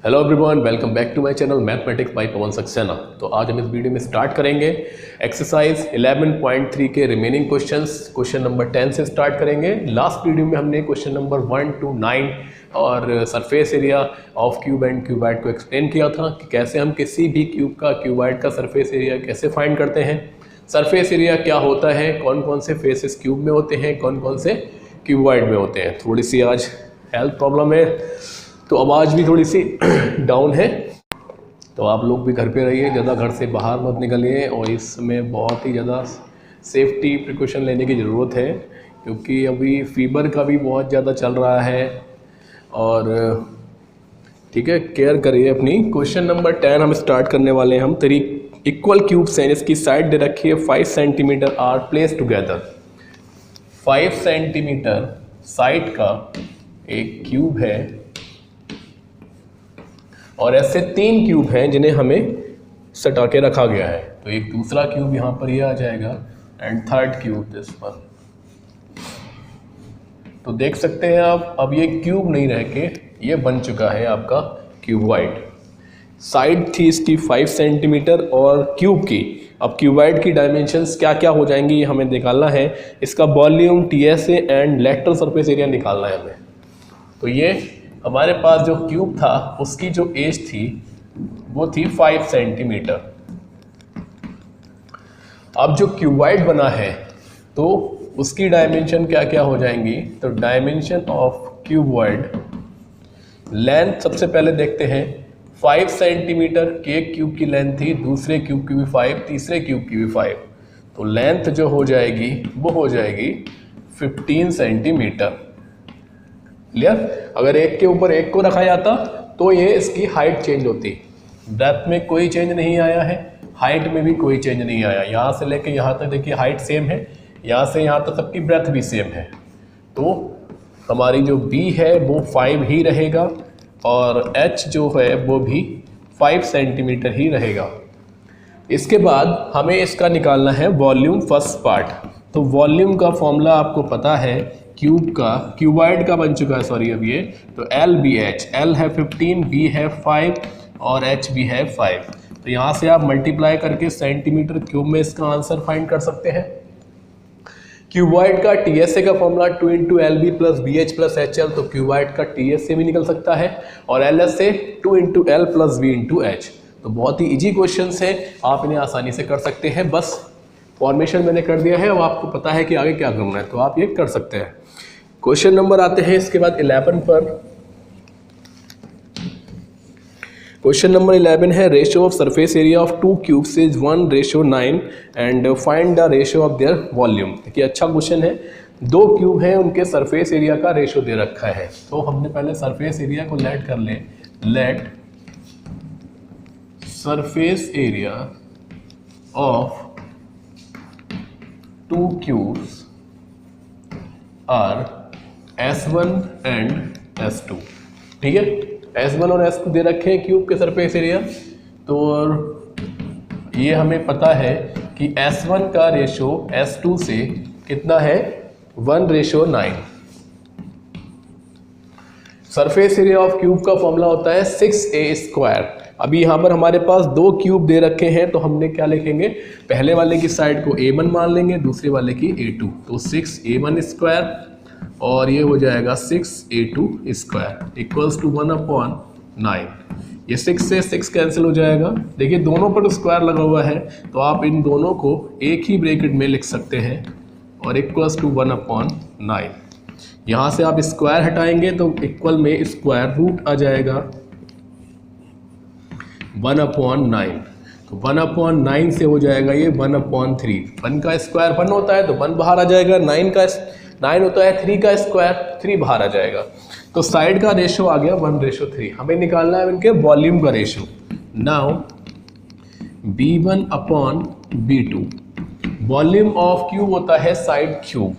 Hello everyone, welcome back to my channel mathematics by Pawan Saxena. तो आज हम इस वीडियो में स्टार्ट करेंगे एक्सरसाइज 11.3 के रिमेनिंग क्वेश्चंस। क्वेश्चन नंबर 10 से स्टार्ट करेंगे। लास्ट वीडियो में हमने क्वेश्चन नंबर 1 to 9 और surface area of cube and cuboid को एक्सप्लेन किया था कि कैसे हम किसी भी क्यूब का क्यूबॉइड का सरफेस एरिया कैसे फाइंड करते हैं, सरफेस एरिया क्या होता है, कौन कौन से फेसेस क्यूब में होते हैं, कौन कौन से क्यूबॉइड में होते हैं। थोड़ी सी आज हेल्थ प्रॉब्लम है तो आवाज़ भी थोड़ी सी डाउन है, तो आप लोग भी घर पे रहिए, ज़्यादा घर से बाहर मत निकलिए और इस समय बहुत ही ज़्यादा सेफ्टी प्रिकॉशन लेने की ज़रूरत है क्योंकि अभी फीवर का भी बहुत ज़्यादा चल रहा है। और ठीक है, केयर करिए अपनी। क्वेश्चन नंबर 10 हम स्टार्ट करने वाले हैं। हम 3 इक्वल क्यूब्स हैं जिसकी साइड दे रखी है 5 centimetre are place together. 5 centimetre side का एक क्यूब है और ऐसे 3 क्यूब हैं जिन्हें हमें सटा के रखा गया है। तो एक दूसरा क्यूब यहाँ पर ये आ जाएगा एंड थर्ड क्यूब दिस पर। तो देख सकते हैं आप, अब ये क्यूब नहीं रह के ये बन चुका है आपका क्यूबॉइड। साइड थी इसकी 5 सेंटीमीटर और क्यूब की। अब क्यूबॉइड की डायमेंशंस क्या क्या हो जाएंगी ये हमें निकालना है। इसका volume TSA and lateral surface area निकालना है हमें। तो ये हमारे पास जो क्यूब था उसकी जो एज थी वो थी 5 सेंटीमीटर। अब जो क्यूबॉइड बना है तो उसकी डायमेंशन क्या क्या हो जाएंगी। तो डायमेंशन ऑफ क्यूबॉइड, लेंथ सबसे पहले देखते हैं। 5 सेंटीमीटर के क्यूब की लेंथ थी, दूसरे क्यूब की भी 5, तीसरे क्यूब की भी 5। तो लेंथ जो हो जाएगी वो हो जाएगी 15 सेंटीमीटर। क्लियर। अगर एक के ऊपर एक को रखा जाता तो ये इसकी हाइट चेंज होती। ब्रेथ में कोई चेंज नहीं आया है, हाइट में भी कोई चेंज नहीं आया। यहाँ से लेके यहाँ तक देखिए हाइट सेम है, यहाँ से यहाँ तक सबकी ब्रेथ भी सेम है। तो हमारी जो B है वो 5 ही रहेगा और H जो है वो भी 5 सेंटीमीटर ही रहेगा। इसके बाद हमें इसका निकालना है वॉल्यूम फर्स्ट पार्ट। तो वॉल्यूम का फॉर्मूला आपको पता है, क्यूब का क्यूबॉइड का बन चुका है, सॉरी अब ये। तो LBH, L है 15, B है 5 और H भी है 5। तो यहाँ से आप मल्टीप्लाई करके सेंटीमीटर क्यूब में इसका आंसर फाइंड कर सकते हैं। क्यूबॉइड का TSA का फॉर्मूला 2 × LB + BH + HL। तो क्यूबॉइड का TSA भी निकल सकता है और LSA 2 × L + B × H। तो बहुत ही इजी क्वेश्चंस हैं, आप इन्हें आसानी से कर सकते हैं। बस फॉर्मेशन मैंने कर दिया है, अब आपको पता है कि आगे क्या करना है, तो आप ये कर सकते हैं। क्वेश्चन नंबर आते हैं इसके बाद 11 पर। क्वेश्चन नंबर 11 है ratio of surface area of 2 cubes is 1:9 and find the ratio of their volume. देखिए अच्छा क्वेश्चन है। 2 क्यूब हैं, उनके सरफेस एरिया का रेशियो दे रखा है। तो हमने पहले सरफेस एरिया को लेट कर ले। Let surface area of 2 cubes are S1 and S2। ठीक है, S1 और S2 दे रखे हैं क्यूब के सरफेस एरिया। तो ये हमें पता है कि S1 का रेशो S2 से कितना है, 1:9। सरफेस एरिया ऑफ क्यूब का फॉर्मूला होता है 6a²। अभी यहाँ पर हमारे पास 2 क्यूब दे रखे हैं तो हमने क्या लिखेंगे, पहले वाले की साइड को A1 मान लेंगे, दूसरे वाले की A2। तो 6a1² और ये हो जाएगा 6a2² = 1/9। ये 6 से 6 कैंसिल हो जाएगा। देखिए दोनों पर स्क्वायर लगा हुआ है तो आप इन दोनों को एक ही ब्रैकेट में लिख सकते हैं और = 1/9। यहाँ से आप स्क्वायर हटाएंगे तो इक्वल में स्क्वायर रूट आ जाएगा 1/9। तो 1/9 से हो जाएगा ये 1/3। 1 का स्क्वायर 1 होता है तो 1 बाहर आ जाएगा। 9 होता है 3 का स्क्वायर, 3 बाहर आ जाएगा। तो साइड का रेशो आ गया 1:3। हमें निकालना है इनके वॉल्यूम का ratio. Now B1/B2। Volume of cube होता है साइड क्यूब।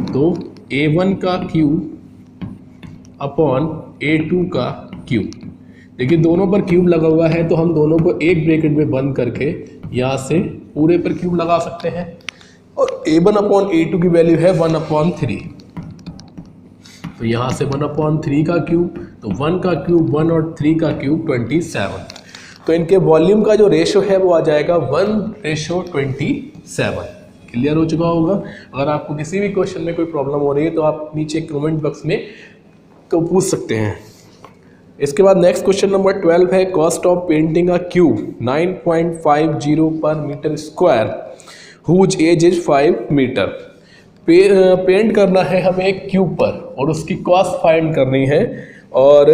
तो A1 का क्यूब अपॉन A2 का क्यूब। देखिए दोनों पर क्यूब लगा हुआ है तो हम दोनों को एक ब्रैकेट में बंद करके यहाँ से पूरे पर क्यूब लगा सकते हैं और A1/A2 की वैल्यू है 1/3। तो यहाँ से 1/3 का क्यूब, तो 1 का क्यूब 1 और 3 का क्यूब 27। तो इनके वॉल्यूम का जो रेशो है वो आ जाएगा 1:27। क्लियर हो चुका होगा। अगर आपको किसी भी क्वेश्चन में कोई प्रॉब्लम हो रही है तो आप नीचे कमेंट बॉक्स में तो पूछ सकते हैं। इसके बाद नेक्स्ट क्वेश्चन नंबर 12 है, cost of painting a cube 9.50 per metre square whose edge is 5 metre. Paint करना है हमें एक क्यूब पर और उसकी कॉस्ट फाइंड करनी है, और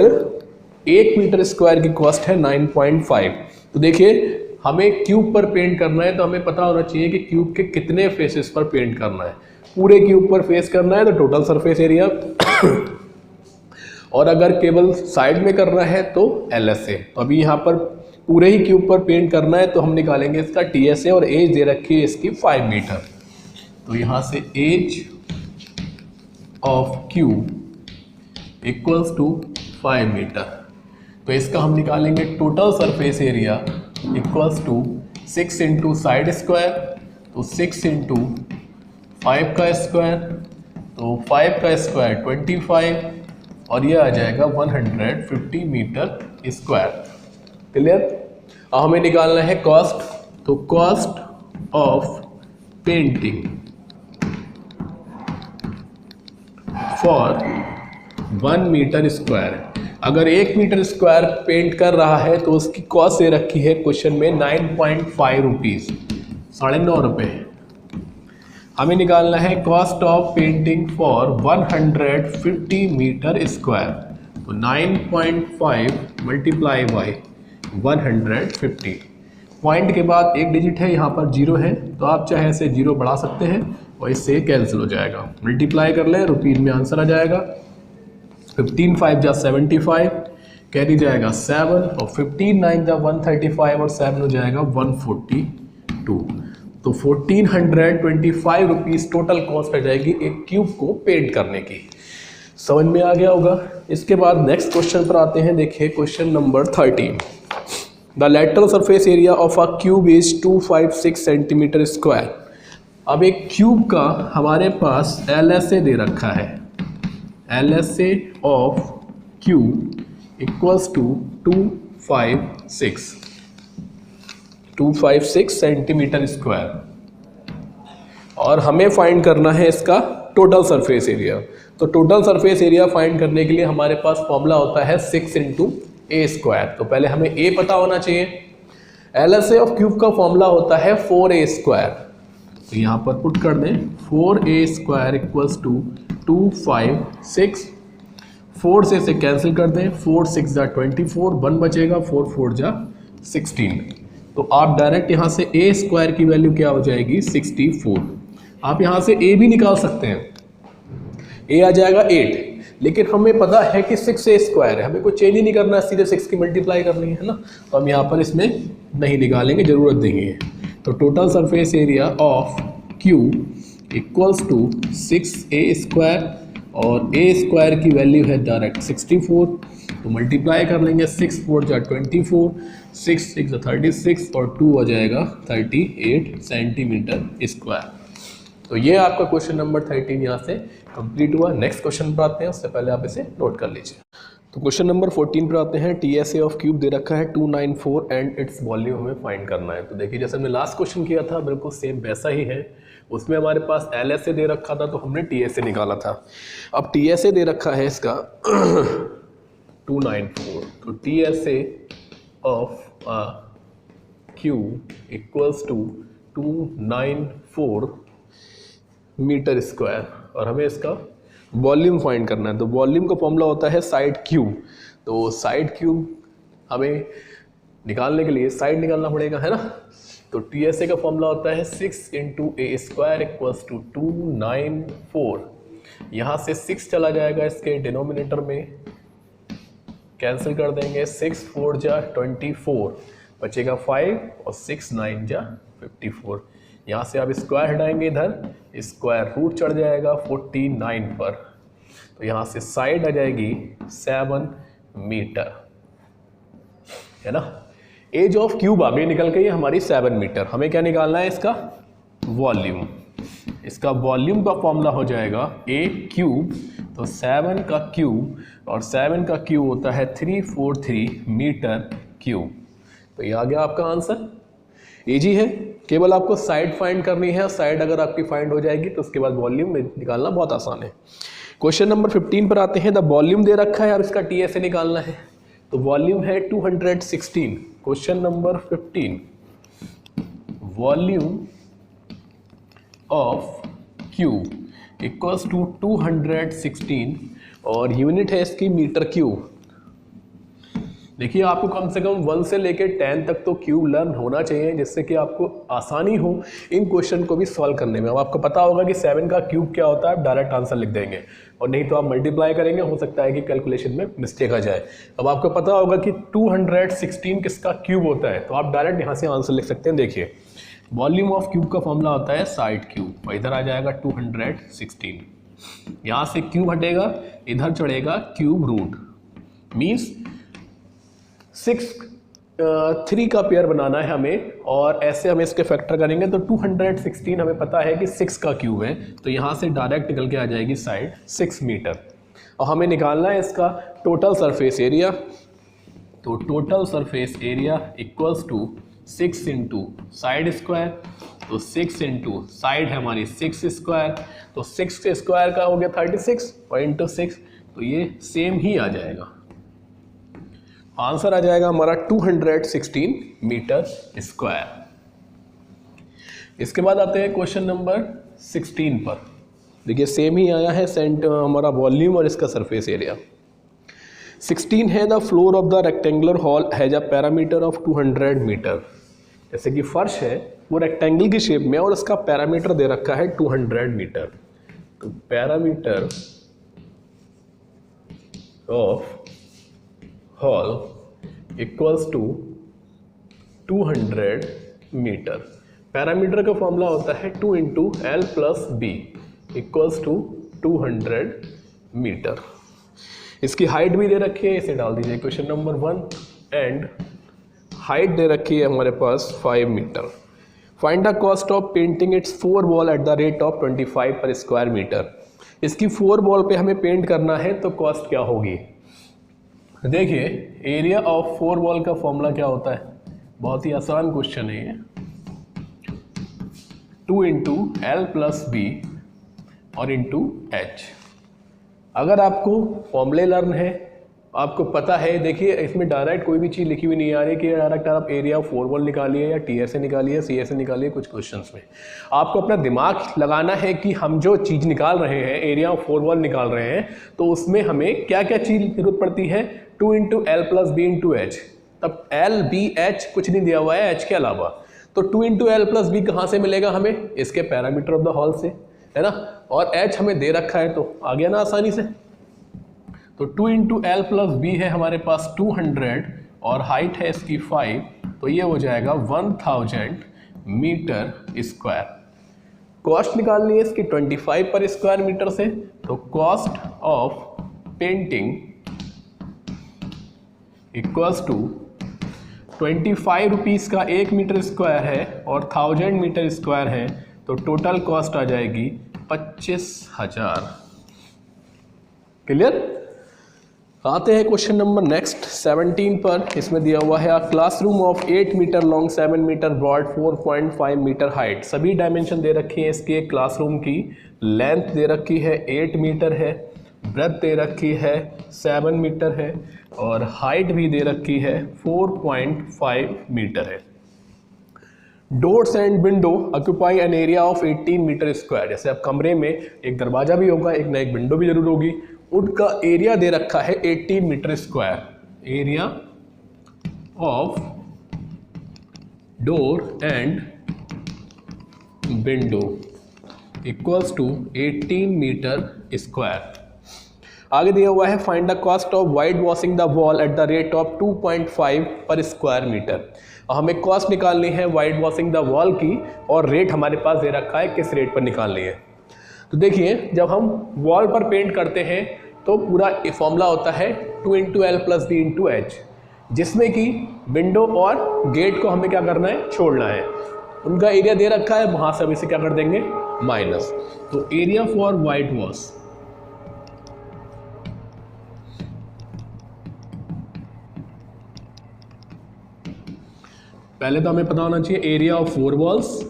1 मीटर स्क्वायर की कॉस्ट है 9.5। तो देखिए हमें क्यूब पर पेंट करना है तो हमें पता होना चाहिए कि क्यूब के कितने फेसेस पर पेंट करना है। पूरे क्यूब पर फेस करना है तो टोटल सरफेस एरिया और अगर केवल साइड में करना है तो LSA। तो अभी यहाँ पर पूरे ही क्यूब पर पेंट करना है तो हम निकालेंगे इसका TSA, और एज दे रखी है इसकी 5 मीटर। तो यहाँ से edge of cube equals to 5 metre. तो इसका हम निकालेंगे total surface area equals to 6 into side square, तो 6 इंटू 5 का स्क्वायर, तो 5 का स्क्वायर 25, और ये आ जाएगा 150 मीटर स्क्वायर। क्लियर। अब हमें निकालना है कॉस्ट, तो cost of painting for 1 metre square. अगर 1 मीटर स्क्वायर पेंट कर रहा है तो उसकी कॉस्ट दे रखी है क्वेश्चन में 9.5 रुपीज़, 9.5 रुपये। हमें निकालना है cost of painting for 150 metre square, तो 9.5 मल्टीप्लाई बाई 150। पॉइंट के बाद एक डिजिट है, यहाँ पर 0 है, तो आप चाहे इसे 0 बढ़ा सकते हैं और इससे कैंसिल हो जाएगा। मल्टीप्लाई कर लें, रुपीज़ में आंसर आ जाएगा। 15 5 जा 75, कैरी जाएगा 7, और 15 9 जा 135, और 7 हो जाएगा 142। तो 1425 रुपीज़ टोटल कॉस्ट आ जाएगी एक क्यूब को पेंट करने की। समझ में आ गया होगा। इसके बाद नेक्स्ट क्वेश्चन पर आते हैं। देखिए question number 13, the lateral surface area of a cube is 256 centimetre square. अब एक क्यूब का हमारे पास LSA दे रखा है, LSA of cube equals to 256 centimetre square, और हमें फाइंड करना है इसका टोटल सरफेस एरिया। तो टोटल सरफेस एरिया फाइंड करने के लिए हमारे पास फॉर्मूला होता है 6 इंटू ए स्क्वायर। तो पहले हमें ए पता होना चाहिए। LSA ऑफ क्यूब का फॉर्मूला होता है 4a स्क्वायर, तो यहाँ पर पुट कर दें 4a स्क्वायर इक्वल्स टू 256। 4 से कैंसिल कर दें, 4 6 जा 24, 1 बचेगा, 4 4 जा 16। तो आप डायरेक्ट यहाँ से a स्क्वायर की वैल्यू क्या हो जाएगी 64। आप यहाँ से a भी निकाल सकते हैं, a आ जाएगा 8, लेकिन हमें पता है कि 6a स्क्वायर है, हमें कोई चेंज ही नहीं करना है, सीधे 6 की मल्टीप्लाई करनी है ना। तो हम यहाँ पर इसमें नहीं निकालेंगे, ज़रूरत नहीं है। तो total surface area of cube equals to 6a square, और a स्क्वायर की वैल्यू है डायरेक्ट 64, तो मल्टीप्लाई कर लेंगे, 6 4 जा 24, 6 6 जा 36, और 2 हो जाएगा 38 सेंटीमीटर स्क्वायर। तो ये आपका क्वेश्चन नंबर 13 यहाँ से कंप्लीट हुआ। नेक्स्ट क्वेश्चन पर आते हैं, उससे पहले आप इसे नोट कर लीजिए। तो क्वेश्चन नंबर 14 पर आते हैं। TSA ऑफ क्यूब दे रखा है 294 एंड इट्स वॉल्यूम हमें फाइंड करना है। तो देखिए जैसे हमने लास्ट क्वेश्चन किया था बिल्कुल सेम वैसा ही है। उसमें हमारे पास LSA दे रखा था तो हमने TSA निकाला था। अब TSA दे रखा है इसका 294, तो TSA of cube equals to 294 metre square, और हमें इसका वॉल्यूम फाइंड करना है। तो वॉल्यूम का फॉर्मूला होता है साइड क्यूब। तो साइड क्यूब हमें निकालने के लिए साइड निकालना पड़ेगा, है ना। तो TSA का फॉर्मूला होता है 6 into a square equals to 294। यहाँ से 6 चला जाएगा इसके डिनोमिनेटर में, कैंसिल कर देंगे, 6 4 जा 24, बचेगा 5, और 6 9 जा 54। यहाँ से आप स्क्वायर हटाएंगे, इधर स्क्वायर रूट चढ़ जाएगा 49 पर, तो यहाँ से साइड आ जाएगी 7 मीटर, है ना। एज ऑफ क्यूब आगे निकल के ये हमारी 7 मीटर। हमें क्या निकालना है इसका वॉल्यूम। इसका वॉल्यूम का फॉर्मूला हो जाएगा a क्यूब तो 7 का क्यूब, और 7 का क्यूब होता है 343 मीटर क्यूब। तो ये आ गया आपका आंसर। इजी है, केवल आपको साइड फाइंड करनी है। साइड अगर आपकी फाइंड हो जाएगी तो उसके बाद वॉल्यूम निकालना बहुत आसान है। क्वेश्चन नंबर 15 पर आते हैं। द वॉल्यूम दे रखा है और इसका टीएसए निकालना है। तो वॉल्यूम है 216। Question number 15, volume of cube equals to 216 और यूनिट है इसकी मीटर क्यूब। देखिए आपको कम से कम 1 से लेकर 10 तक तो क्यूब लर्न होना चाहिए, जिससे कि आपको आसानी हो इन क्वेश्चन को भी सॉल्व करने में। अब आपको पता होगा कि 7 का क्यूब क्या होता है, आप डायरेक्ट आंसर लिख देंगे, और नहीं तो आप मल्टीप्लाई करेंगे, हो सकता है कि कैलकुलेशन में मिस्टेक आ जाए। अब आपको पता होगा कि 216 किसका क्यूब होता है, तो आप डायरेक्ट यहाँ से आंसर लिख सकते हैं। देखिए वॉल्यूम ऑफ क्यूब का फॉर्मूला होता है साइड क्यूब, और इधर आ जाएगा 216। यहाँ से क्यूब हटेगा, इधर चढ़ेगा क्यूब रूट, मीन्स 3 का पेयर बनाना है हमें, और ऐसे हमें इसके फैक्टर करेंगे तो 216 हमें पता है कि 6 का क्यूब है, तो यहाँ से डायरेक्ट निकल के आ जाएगी साइड 6 मीटर। और हमें निकालना है इसका टोटल सरफेस एरिया। तो total surface area equals to 6 into side square, तो 6 इंटू साइड है हमारी 6 स्क्वायर, तो 6 स्क्वायर का हो गया 36 और इंटू 6, तो ये सेम ही आ जाएगा। आंसर आ जाएगा हमारा 216 मीटर स्क्वायर। इसके बाद आते हैं क्वेश्चन नंबर 16 पर। देखिए सेम ही आया है हमारा वॉल्यूम और इसका सरफेस एरिया। 16 है the floor of the rectangular hall has a parameter of 200 metre. जैसे कि फर्श है वो रेक्टेंगल की शेप में और उसका पैरामीटर दे रखा है 200 मीटर। तो parameter of hall equals to 200 metre. Parameter का फॉर्मूला होता है 2 into L plus B equals to 200 metre. इसकी हाइट भी दे रखी है, इसे डाल दीजिए क्वेश्चन नंबर 1, एंड हाइट दे रखी है हमारे पास 5 metre. Find the cost of painting its 4 wall at the rate of 25 per square metre. इसकी 4 वॉल पे हमें पेंट करना है, तो कॉस्ट क्या होगी। देखिए एरिया ऑफ 4 वॉल का फॉर्मूला क्या होता है, बहुत ही आसान क्वेश्चन है ये। 2 इंटू एल प्लस बी और इंटू एच। अगर आपको फॉर्मूले लर्न है, आपको पता है, देखिए इसमें डायरेक्ट कोई भी चीज़ लिखी हुई नहीं आ रही कि डायरेक्ट आप एरिया ऑफ 4 वॉल निकालिए या टीएसए निकालिए, सीएसए निकालिए। कुछ क्वेश्चंस में आपको अपना दिमाग लगाना है कि हम जो चीज़ निकाल रहे हैं, एरिया ऑफ 4 वॉल निकाल रहे हैं, तो उसमें हमें क्या क्या चीज़ जरूरत पड़ती है। 2 into L plus B into H. तब एल बी एच कुछ नहीं दिया हुआ है एच के अलावा, तो 2 इंटू एल प्लस बी कहाँ से मिलेगा हमें, इसके पैरामीटर ऑफ द हॉल से, है ना। और एच हमें दे रखा है, तो आ गया ना आसानी से। तो 2 इंटू एल प्लस बी है हमारे पास 200 और हाइट है इसकी 5, तो ये हो जाएगा 1000 मीटर स्क्वायर। कॉस्ट निकालनी है इसकी 25 पर स्क्वायर मीटर से, तो cost of painting equals to 25 rupees का 1 मीटर स्क्वायर है और 1000 मीटर स्क्वायर है, तो टोटल कॉस्ट आ जाएगी 25,000। क्लियर। आते हैं क्वेश्चन नंबर नेक्स्ट 17 पर। इसमें दिया हुआ है classroom of 8 metre long, 7 metre broad, 4.5 metre height. सभी डायमेंशन दे रखी है इसकी। क्लासरूम की लेंथ दे रखी है 8 मीटर है, ब्रेथ दे रखी है 7 मीटर है, और हाइट भी दे रखी है 4.5 मीटर है। Doors and window occupy an area of 18 metre square. जैसे अब कमरे में एक दरवाजा भी होगा, एक ना एक विंडो भी जरूर होगी, उनका एरिया दे रखा है 18 metre square. Area of door and window equals to 18 metre square. आगे दिया हुआ है find the cost of white washing the wall at the rate of 2.5 per square metre. हमें कॉस्ट निकालनी है वाइट वॉशिंग द वॉल की, और rate हमारे पास दे रखा है किस रेट पर निकालनी है। तो देखिए जब हम वॉल पर पेंट करते हैं तो पूरा फॉर्मूला होता है 2 into L plus B into H, जिसमें कि विंडो और गेट को हमें क्या करना है, छोड़ना है। उनका एरिया दे रखा है, वहाँ से हम इसे क्या कर देंगे, माइनस। तो एरिया फॉर वाइट वॉश पहले तो हमें पता होना चाहिए area of 4 walls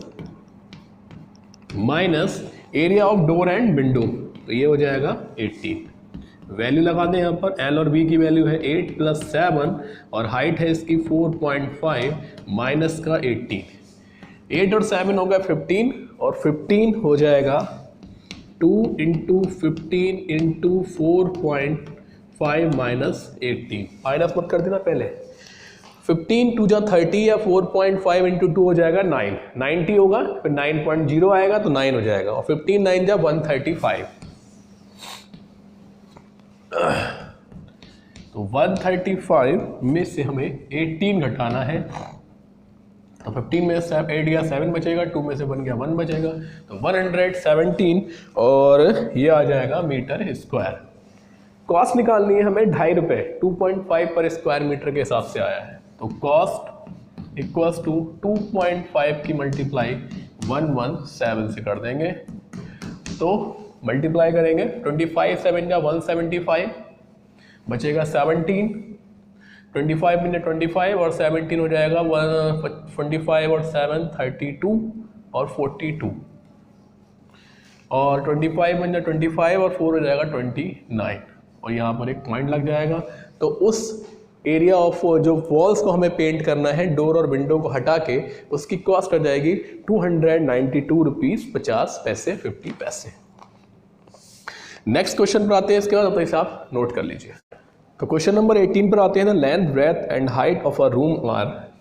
minus area of door and window, तो ये हो जाएगा 18। वैल्यू लगा दें यहाँ पर, एल और बी की वैल्यू है 8 + 7 और हाइट है इसकी 4.5 माइनस का 18। 8 और 7 होगा 15 और 15 हो जाएगा 2 × 15 × 4.5 माइनस 18। माइनस मत कर देना पहले, 15 2 जा 30 या 4.5 × 2 हो जाएगा 9, 90 होगा, फिर 9.0 आएगा तो 9 हो जाएगा, और 15 9 जा 135। तो 135 में से हमें 18 घटाना है, तो 15 में से 8 गया 7 बचेगा, 2 में से 1 गया 1 बचेगा, तो 117 और ये आ जाएगा मीटर स्क्वायर। कॉस्ट निकालनी है हमें 2.5 रुपये, 2.5 पर स्क्वायर मीटर के हिसाब से आया है, तो कॉस्ट इक्वल्स टू 2.5 की मल्टीप्लाई 117 से कर देंगे, तो मल्टीप्लाई करेंगे 25 7 या 175 बचेगा 17, 25 में 25 और 17 हो जाएगा 25 और 7 32 और 42, और 25 में 25 और 4 हो जाएगा 29, और यहाँ पर एक पॉइंट लग जाएगा। तो उस एरिया ऑफ जो वॉल्स को हमें पेंट करना है डोर और विंडो को हटा के, उसकी कॉस्ट आ जाएगी 292 रुपीज़ 50 पैसे 50 पैसे। नेक्स्ट क्वेश्चन पर आते हैं, इसके बाद तो इसे आप नोट कर लीजिए। तो क्वेश्चन नंबर 18 पर आते हैं। The length breadth and height of a room are,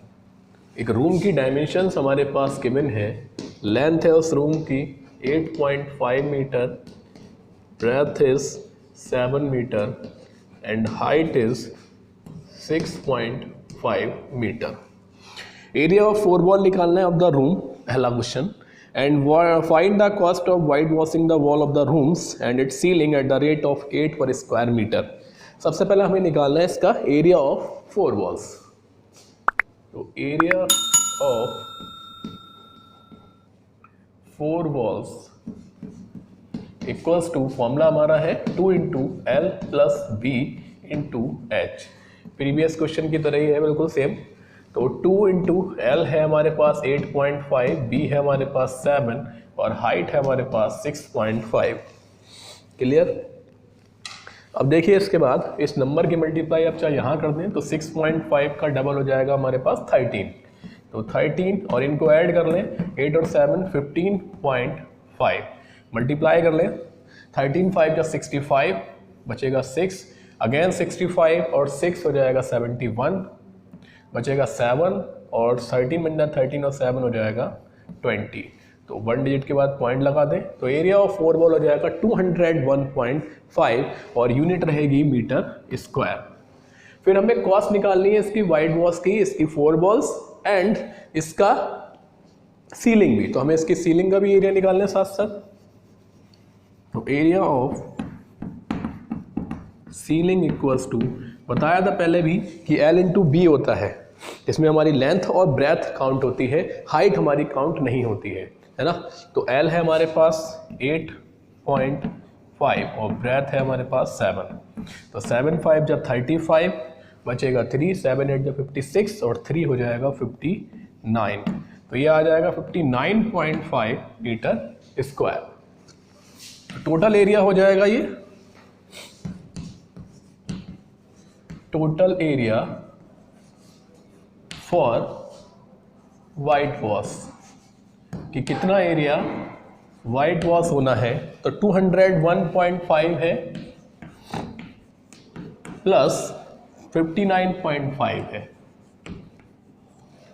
एक रूम की डायमेंशंस हमारे पास गिवन है। लेंथ है उस रूम की 8.5 metre, breadth is 7 metre and height is 6.5 metre. Area of 4 wall निकालना है ऑफ द रूम, पहला question, and find the cost of white washing the wall of the rooms and its ceiling at the rate of 8 per square metre. सबसे पहले हमें निकालना है इसका area of 4 walls. तो area of 4 walls equals to, formula हमारा है 2 × L + B × H। Previous question की तरह ही है बिल्कुल सेम। तो 2 × L है हमारे पास 8.5, B है हमारे पास 7 और हाइट है हमारे पास 6.5। क्लियर? अब देखिए इसके बाद इस नंबर की मल्टीप्लाई आप चाहे यहाँ कर दें तो 6.5 का डबल हो जाएगा हमारे पास 13। तो 13 और इनको ऐड कर लें, 8 और 7 15.5, मल्टीप्लाई कर लें, 13 5 का 65 बचेगा 6, अगेन 65 और 6 हो जाएगा 71, बचेगा 7 और 13 बन जाए 13 और 7 हो जाएगा 20। तो 1 डिजिट के बाद पॉइंट लगा दें, तो एरिया ऑफ 4 वॉल हो जाएगा 201.5 और यूनिट रहेगी मीटर स्क्वायर। फिर हमें कॉस्ट निकालनी है इसकी वाइड वॉल्स की, इसकी 4 वॉल्स एंड इसका सीलिंग भी, तो हमें इसकी सीलिंग का भी एरिया निकालना है साथ साथ। तो area of ceiling equals to, बताया था पहले भी कि L × B होता है, इसमें हमारी लेंथ और ब्रेथ काउंट होती है, हाइट हमारी काउंट नहीं होती है ना। तो L है हमारे पास 8.5 और ब्रेथ है हमारे पास 7, तो 7 5 जब 35 बचेगा 3, 7 8 जब 56 और 3 हो जाएगा 59, तो ये आ जाएगा 59.5 मीटर स्क्वायर। टोटल एरिया हो जाएगा ये, total area for white wash कि कितना एरिया वाइट वॉश होना है, तो 201.5 है प्लस 59.5 है,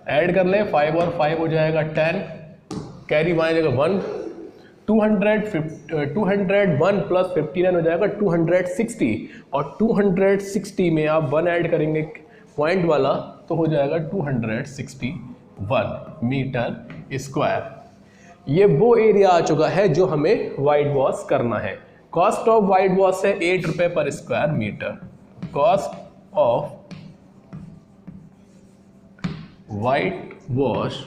ऐड कर लें 5 और 5 हो जाएगा 10, कैरी वहाँ जाएगा 1, 201 प्लस 59 हो जाएगा 260, और 260 में आप 1 ऐड करेंगे पॉइंट वाला तो हो जाएगा 261 मीटर स्क्वायर। ये वो एरिया आ चुका है जो हमें वाइट वॉश करना है। कॉस्ट ऑफ वाइट वॉश है 8 रुपये per square metre. Cost of white wash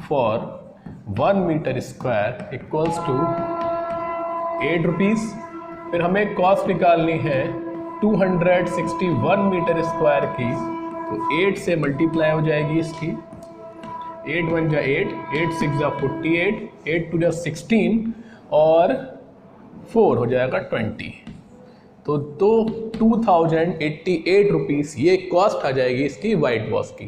for 1 metre square equals to 8 rupees. फिर हमें कॉस्ट निकालनी है 261 मीटर स्क्वायर की तो 8 से मल्टीप्लाई हो जाएगी इसकी, 8 1 जा 8, 8 6 जा 48, 8 2 जा 16 और 4 हो जाएगा 20। तो 2088 रुपीज़ ये कॉस्ट आ जाएगी इसकी वाइट वॉश की।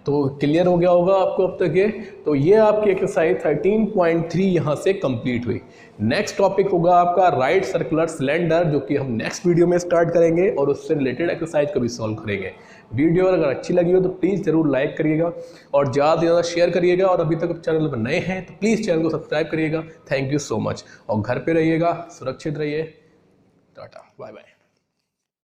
तो क्लियर हो गया होगा आपको अब तक ये। तो ये आपकी एक्सरसाइज 13.3 यहाँ से कंप्लीट हुई। नेक्स्ट टॉपिक होगा आपका राइट सर्कुलर सिलेंडर, जो कि हम नेक्स्ट वीडियो में स्टार्ट करेंगे और उससे रिलेटेड एक्सरसाइज को भी सॉल्व करेंगे। वीडियो अगर अच्छी लगी हो तो प्लीज़ ज़रूर लाइक करिएगा और ज़्यादा से ज़्यादा शेयर करिएगा, और अभी तक चैनल पर नए हैं तो प्लीज़ चैनल को सब्सक्राइब करिएगा। थैंक यू सो मच, और घर पे रहिएगा, सुरक्षित रहिए। Tata, bye bye.